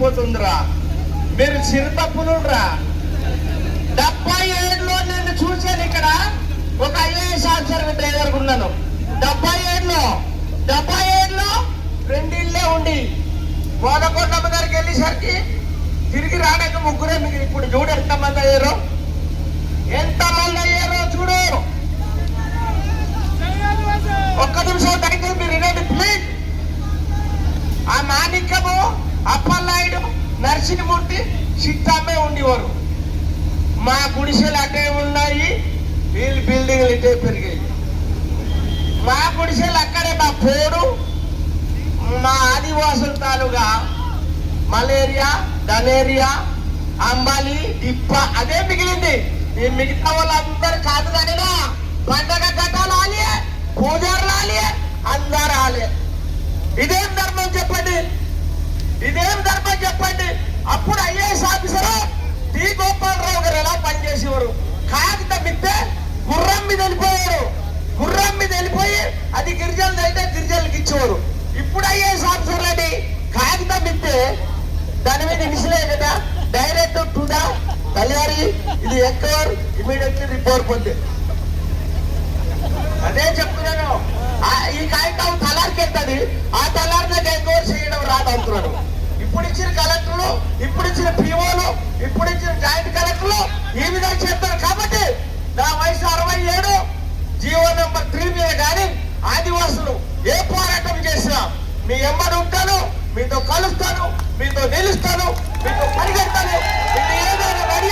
అయిపోతుందిరా. మీరు చిరుతప్పులురా. 77లో నేను చూశాను. ఇక్కడ ఒక IAS ఆఫీసర్ డ్రైవర్ ఉన్నాను. 77లో 2 ఇళ్ళే ఉండి కోదకొండమ్మ దగ్గరికి వెళ్ళేసరికి తిరిగి రావడానికి 3 మిగిలి. ఇప్పుడు చూడు ఎంతమంది అయ్యారో చూడు. ఒక్క నిమిషం దగ్గర మీరు వినండి ప్లీజ్. ఆ మాణిక్యము, అప్పలనాయుడు, నరసింహమూర్తి, సిద్ధమ్మే ఉండేవారు. మా గుడిసెలు అటే ఉన్నాయి, వీళ్ళు బిల్డింగ్లు ఇటే పెరిగాయి. మా గుడిసెలు అక్కడే మా పోడు. మా ఆదివాసుల తాలూగా మలేరియా, ధనేరియా, అంబాలి, డిప్ప అదే మిగిలింది. ఈ మిగతా వాళ్ళందరూ కాదు కానీ పండగ కట్టాలి, పూజారులు ఆలి, అందరు ఆలే. ఇదేం ధర్మం చెప్పండి? ఇదేం ధర్మం చెప్పండి? అప్పుడు IAS ఆఫీసర్ టి గోపాలరావు గారు ఎలా పనిచేసేవారు? కాగితం ఇస్తే గుర్రం మీద వెళ్ళిపోయారు. గుర్రం మీద వెళ్ళిపోయి అది గిరిజనులు అయితే గిరిజనులకు ఇచ్చేవారు. ఇప్పుడు IAS ఆఫీసర్లు అని కాగితం ఇస్తే దాని మీద ఇనిషిలే కదా, డైరెక్ట్ టు ద తల్లిగారి ఇది ఎక్కర్ ఇమీడియట్లీ రిపోర్ట్ పొంది. అదే చెప్తున్నాను. ఈ కాగితం తలారికి ఎత్తది, ఆ తలారిని ఎంక్వైరీ చేయడం రాదు అంటున్నాడు. ఇప్పుడు ఇచ్చిన కలెక్టర్లు, ఇప్పుడు ఇచ్చిన POలు, ఇప్పుడు ఇచ్చిన జాయింట్ కలెక్టర్లు ఈ విధంగా చేస్తారు. కాబట్టి నా వయసు 67, జీవో నెంబర్ 3 మీద కానీ ఆదివాసులు ఏ పోరాటం చేసినా మీ ఎమ్మడి ఉంటాను, మీతో కలుస్తాను, మీతో నిలుస్తాను, మీతో పరిగెడతాను. మీకు ఏదైనా రెడీ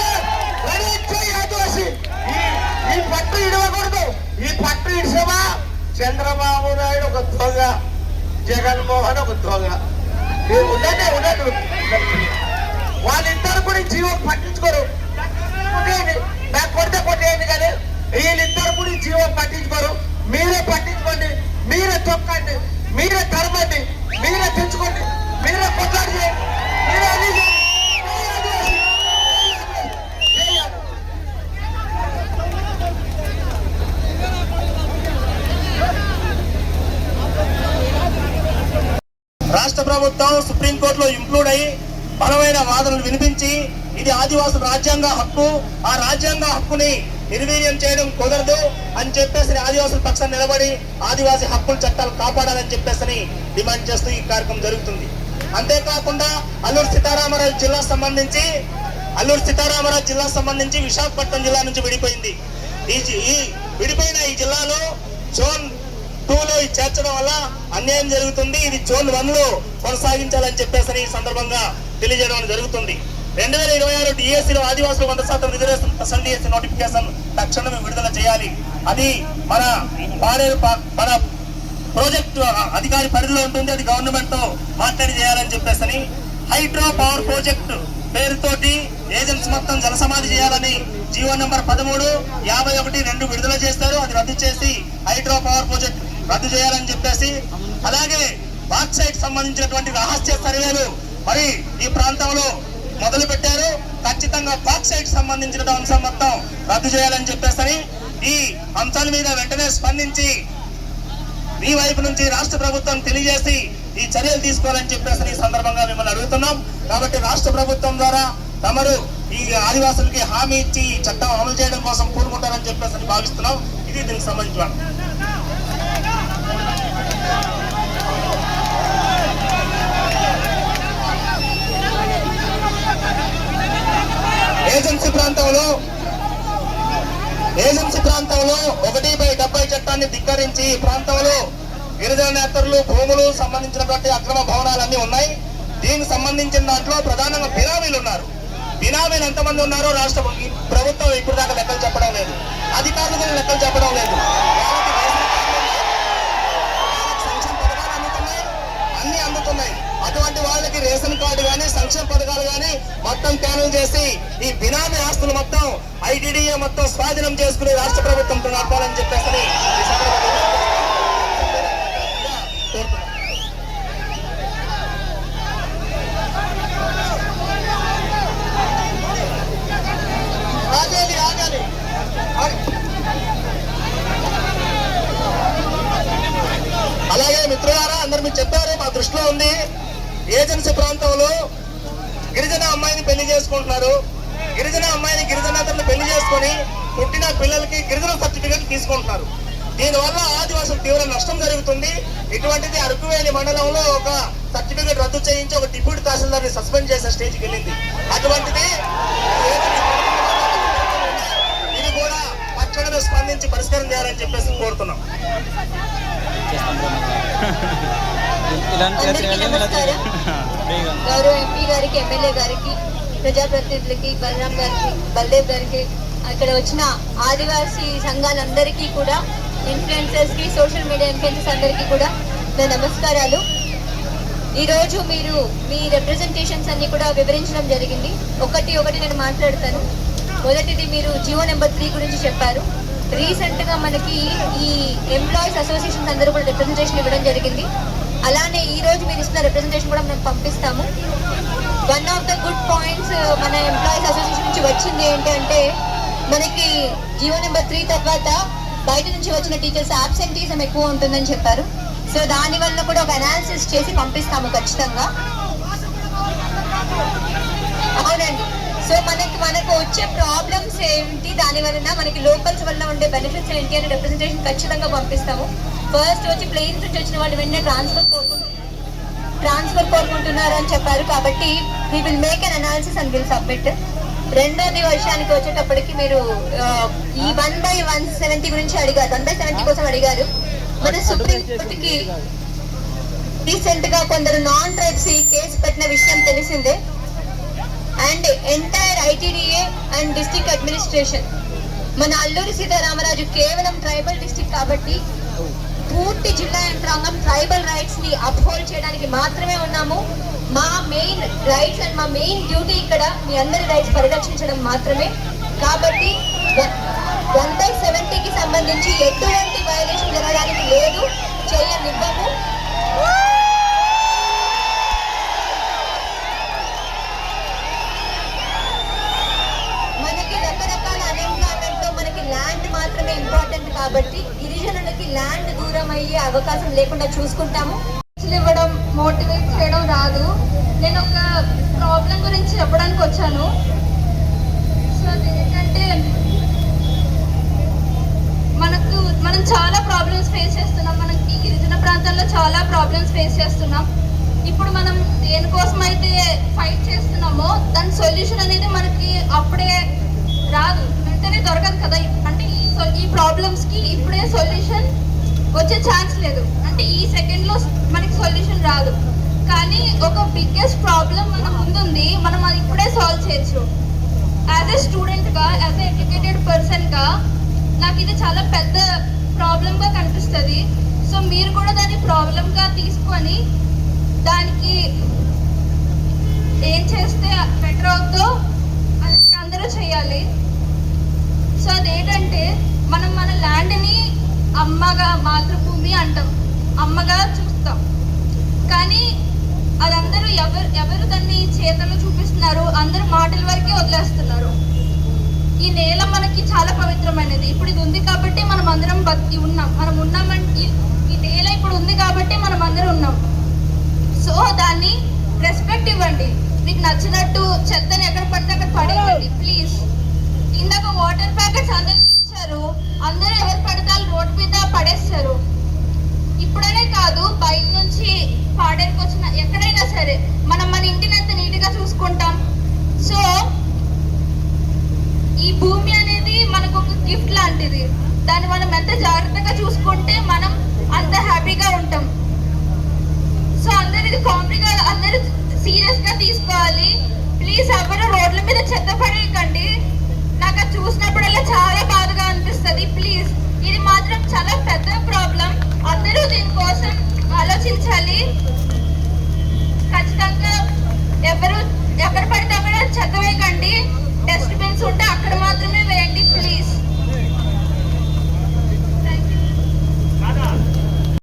చేయి ఆదివాసి. ఈ పట్టు ఇడవకూడదు. ఈ పట్టు ఇడిసేవా చంద్రబాబు నాయుడు ఒక దొంగ, జగన్మోహన్ ఒక దొంగ. ఉండదు. వాళ్ళిద్దరు కూడా జీవో పట్టించుకోరు. నాకు కొట్టేయండి కానీ వీళ్ళిద్దరు కూడా జీవో పట్టించుకోరు. మీరే పట్టించుకోండి, మీరే తొక్కండి, మీరే తరమండి, మీరే తెచ్చుకోండి, మీరే కొట్లాడి చేయండి, మీరే అన్ని రాష్ట్ర ప్రభుత్వం సుప్రీంకోర్టులో ఇంక్లూడ్ అయ్యి బలమైన వాదనలు వినిపించి ఇది ఆదివాసుల రాజ్యాంగ హక్కు, ఆ రాజ్యాంగ హక్కుని నిర్వీర్యం చేయడం కుదరదు అని చెప్పేసి ఆదివాసుల పక్షాన్ని నిలబడి ఆదివాసీ హక్కుల చట్టాలు కాపాడాలని చెప్పేసి డిమాండ్ చేస్తూ ఈ కార్యక్రమం జరుగుతుంది. అంతేకాకుండా అల్లూరు సీతారామరాజు జిల్లా సంబంధించి విశాఖపట్నం జిల్లా నుంచి విడిపోయింది. ఈ విడిపోయిన ఈ జిల్లాలో జోన్ 2లో చేర్చడం వల్ల అన్యాయం జరుగుతుంది. ఇది జోన్ 1లో కొనసాగించాలని చెప్పేసి ఈ సందర్భంగా తెలియజేయడం జరుగుతుంది. 2026 DSCలో ఆదివాసులు 100% రిజర్వేషన్ DSC నోటిఫికేషన్ తక్షణమే విడుదల చేయాలి. అది మన ప్రాజెక్టు అధికారి పరిధిలో ఉంటుంది. అది గవర్నమెంట్ తో మాట్లాడి చేయాలని చెప్పేసి హైడ్రో పవర్ ప్రాజెక్టు పేరుతోటి ఏజెన్సీ మొత్తం జలసమాధి చేయాలని జీవో నెంబర్ 13/51/2 విడుదల చేస్తారు. అది రద్దు చేసి హైడ్రో పవర్ ప్రాజెక్ట్ రద్దు చేయాలని చెప్పేసి, అలాగే బాక్సైట్ సంబంధించినటువంటి రహస్య సర్వేలు మరి ఈ ప్రాంతంలో మొదలు పెట్టారు. ఖచ్చితంగా బాక్సైట్ సంబంధించిన అంశం మొత్తం రద్దు చేయాలని చెప్పేసి ఈ అంశాల మీద వెంటనే స్పందించి మీ వైపు నుంచి రాష్ట్ర ప్రభుత్వం తెలియజేసి ఈ చర్యలు తీసుకోవాలని చెప్పేసి ఈ సందర్భంగా మిమ్మల్ని అడుగుతున్నాం. కాబట్టి రాష్ట్ర ప్రభుత్వం ద్వారా తమరు ఈ ఆదివాసులకి హామీ ఇచ్చి ఈ చట్టం అమలు చేయడం కోసం కోరుకుంటారని చెప్పేసి భావిస్తున్నాం. ఇది దీనికి సంబంధించిన ఏజెన్సీ ప్రాంతంలో 1/70 చట్టాన్ని ధిక్కరించి ఈ ప్రాంతంలో గిరిజన నేతలు భూములు సంబంధించినటువంటి అక్రమ భవనాలన్నీ ఉన్నాయి. దీనికి సంబంధించిన దాంట్లో ప్రధానంగా బినామీలు ఉన్నారు. బినామీలు ఎంతమంది ఉన్నారో రాష్ట్ర ప్రభుత్వం ఇప్పుడు దాకా లెక్కలు చెప్పడం లేదు, అధికారులు కూడా లెక్కలు చెప్పడం లేదు. సంక్షేమ పథకాలు అన్ని అందుతున్నాయి. అటువంటి వాళ్ళకి రేషన్ కార్డు కానీ సంక్షేమ పథకాలు కానీ మొత్తం క్యాన్సిల్ చేసి ఈ బినామీ ఆస్తులు మొత్తం ITDA మొత్తం స్వాధీనం చేసుకుని రాష్ట్ర ప్రభుత్వంతో నడపాలని చెప్పేసి అలాగే మిత్రులారా, అందరు మీరు చెప్పారు, మా దృష్టిలో ఉంది. ఏజెన్సీ ప్రాంతంలో చేసుకుంటున్నారు. గిరిజన అమ్మాయిని గిరిజనేతలను పెళ్లి చేసుకొని పుట్టిన పిల్లలకి గిరిజన సర్టిఫికేట్ తీసుకుంటున్నారు. దీనివల్ల ఆదివాసులకు తీవ్ర నష్టం జరుగుతుంది. ఇటువంటిది అరకువేలి మండలంలో ఒక సర్టిఫికేట్ రద్దు చేయించి ఒక డిప్యూటీ తహసీల్దార్ని సస్పెండ్ చేసే స్టేజ్కి వెళ్ళింది. అటువంటిది ఇది కూడా తక్షణమే స్పందించి పరిష్కారం చేయాలని చెప్పేసి కోరుతున్నాం. గౌరవ ఎంపీ గారికి, ఎమ్మెల్యే గారికి, ప్రజాప్రతినిధులకి, బలరాం గారికి, బల్దేవ్ గారికి, అక్కడ వచ్చిన ఆదివాసీ సంఘాలందరికీ కూడా, ఇన్ఫ్లుయెన్సర్స్ కి, సోషల్ మీడియా ఇన్ఫ్లుయెన్సర్స్ అందరికీ కూడా నా నమస్కారాలు. ఈరోజు మీరు మీ రిప్రజెంటేషన్స్ అన్ని కూడా వివరించడం జరిగింది. ఒకటి నేను మాట్లాడతాను. మొదటిది మీరు జియో నెంబర్ 3 గురించి చెప్పారు. రీసెంట్ గా మనకి ఈ ఎంప్లాయీస్ అసోసియేషన్స్ అందరూ కూడా రిప్రజెంటేషన్ ఇవ్వడం జరిగింది. అలానే ఈ రోజు మీరు ఇస్తున్న రిప్రజెంటేషన్ కూడా మేము పంపిస్తాము. One of the good points మన ఎంప్లాయీస్ అసోసియేషన్ నుంచి వచ్చింది ఏంటంటే, మనకి జియో నెంబర్ 3 తర్వాత బయట నుంచి వచ్చిన టీచర్స్ ఆబ్సెంటీజం ఎక్కువ ఉంటుందని చెప్పారు. సో దాని వల్ల కూడా ఒక అనాలిసిస్ చేసి పంపిస్తాము ఖచ్చితంగా. అవునండి. సో మనకు వచ్చే ప్రాబ్లమ్స్ ఏంటి, దాని వలన మనకి లోకల్స్ వల్ల ఉండే బెనిఫిట్స్ ఏంటి అని రిప్రజెంటేషన్ ఖచ్చితంగా పంపిస్తాము. ఫస్ట్ వచ్చి ప్లేన్స్ నుంచి వచ్చిన వాళ్ళు వెంటనే ట్రాన్స్ఫర్ కోరుకుంటున్నారు అని చెప్పారు. కాబట్టి we will make an analysis and will submit. రెండోది విషయానికి వచ్చేటప్పటికి మీరు ఈ 1/170 గురించి అడిగారు, 1/70 కోసం అడిగారు. మన సుప్రీం కోర్టుకి రీసెంట్ గా కొందరు నాన్ ట్రైబ్స్ కేసు పెట్టిన విషయం తెలిసిందే. And entire ITDA and district administration, మన అల్లూరి సీతారామరాజు కేవలం ట్రైబల్ డిస్ట్రిక్ట్ కాబట్టి పూర్తి జిల్లా యంత్రాంగం ట్రైబల్ రైట్స్ ని అప్హోల్డ్ చేయడానికి మాత్రమే ఉన్నాము. మా మెయిన్ రైట్స్ అండ్ మా మెయిన్ డ్యూటీ ఇక్కడ మీ అందరి రైట్స్ పరిరక్షించడం మాత్రమే. కాబట్టి 1/70కి సంబంధించి ఎటువంటి వయలేషన్ జరగడానికి లేదు, చేయనివ్వము. మనకి రకరకాల అన్ఎంప్లాయ్మెంట్ తో మనకి ల్యాండ్ మాత్రమే ఇంపార్టెంట్ కాబట్టి గిరిజనులకి ల్యాండ్ దూరం అయ్యే అవకాశం లేకుండా చూసుకుంటాము. ఇవ్వడం, మోటివేట్ చేయడం రాదు. నేను ఒక ప్రాబ్లం గురించి చెప్పడానికి వచ్చాను. సో అదేంటంటే, మనం చాలా ప్రాబ్లమ్స్ ఫేస్ చేస్తున్నాం. మనకి గిరిజన ప్రాంతాల్లో చాలా ప్రాబ్లమ్స్ ఫేస్ చేస్తున్నాం. ఇప్పుడు మనం దేనికోసం అయితే ఫైట్ చేస్తున్నామో దాని సొల్యూషన్ అనేది మనకి అప్పుడే రాదు, వెంటనే దొరకదు కదా. అంటే ఈ ప్రాబ్లమ్స్కి ఇప్పుడే సొల్యూషన్ వచ్చే ఛాన్స్ లేదు. అంటే ఈ సెకండ్లో మనకి సొల్యూషన్ రాదు. కానీ ఒక బిగ్గెస్ట్ ప్రాబ్లం మన ముందుంది, మనం అది ఇప్పుడే సాల్వ్ చేయొచ్చు. యాజ్ ఎ స్టూడెంట్గా, యాజ్ ఎ ఎడ్యుకేటెడ్ పర్సన్గా నాకు ఇది చాలా పెద్ద ప్రాబ్లంగా కనిపిస్తుంది. సో మీరు కూడా దాన్ని ప్రాబ్లంగా తీసుకొని దానికి ఏం చేస్తే బెటర్ అవుతుందో అది అందరూ చేయాలి. సో అదేంటంటే, మనం మన ల్యాండ్ని అమ్మగా, మాతృభూమి అంటాం, అమ్మగా చూస్తాం. కానీ అది అందరూ ఎవరు దాన్ని చేతలు చూపిస్తున్నారు, అందరూ మాటల వరకే వదిలేస్తున్నారు. ఈ నేల మనకి చాలా పవిత్రమైనది. ఇప్పుడు ఇది ఉంది కాబట్టి మనం అందరం బతికి ఉన్నాం. మనం ఉన్నామంటే ఈ నేల ఇప్పుడు ఉంది కాబట్టి మనం అందరం ఉన్నాం. సో దాన్ని రెస్పెక్ట్ ఇవ్వండి. మీకు నచ్చినట్టు చెత్తని ఎక్కడ పడితే అక్కడ పడేయండి ప్లీజ్. ఇందాక వాటర్ ప్యాకెట్స్ అందరికి ఇచ్చారు, అందరూ ఎవరు పడతారు రోడ్డు మీద పడేస్తారు. ఇప్పుడనే కాదు, బయట నుంచి పాడేరుకు వచ్చిన ఎక్కడైనా సరే మనం మన ఇంటిని ఎంత నీట్గా చూసుకుంటాం. సో ఈ భూమి అనేది మనకు ఒక గిఫ్ట్ లాంటిది. దాన్ని మనం ఎంత జాగ్రత్తగా చూసుకుంటే మనం అంత హ్యాపీగా ఉంటాం. సో అందరు ఇది కామెడీగా, అందరూ సీరియస్ గా తీసుకోవాలి ప్లీజ్. ఎవరు రోడ్ల మీద చెత్త పడేయకండి. నాకు అది చూసినప్పుడల్లా చాలా బాధగా అనిపిస్తుంది. ప్లీజ్, ఇది మాత్రం చాలా పెద్ద ప్రాబ్లం. అందరూ దీనికోసం ఆలోచించాలి.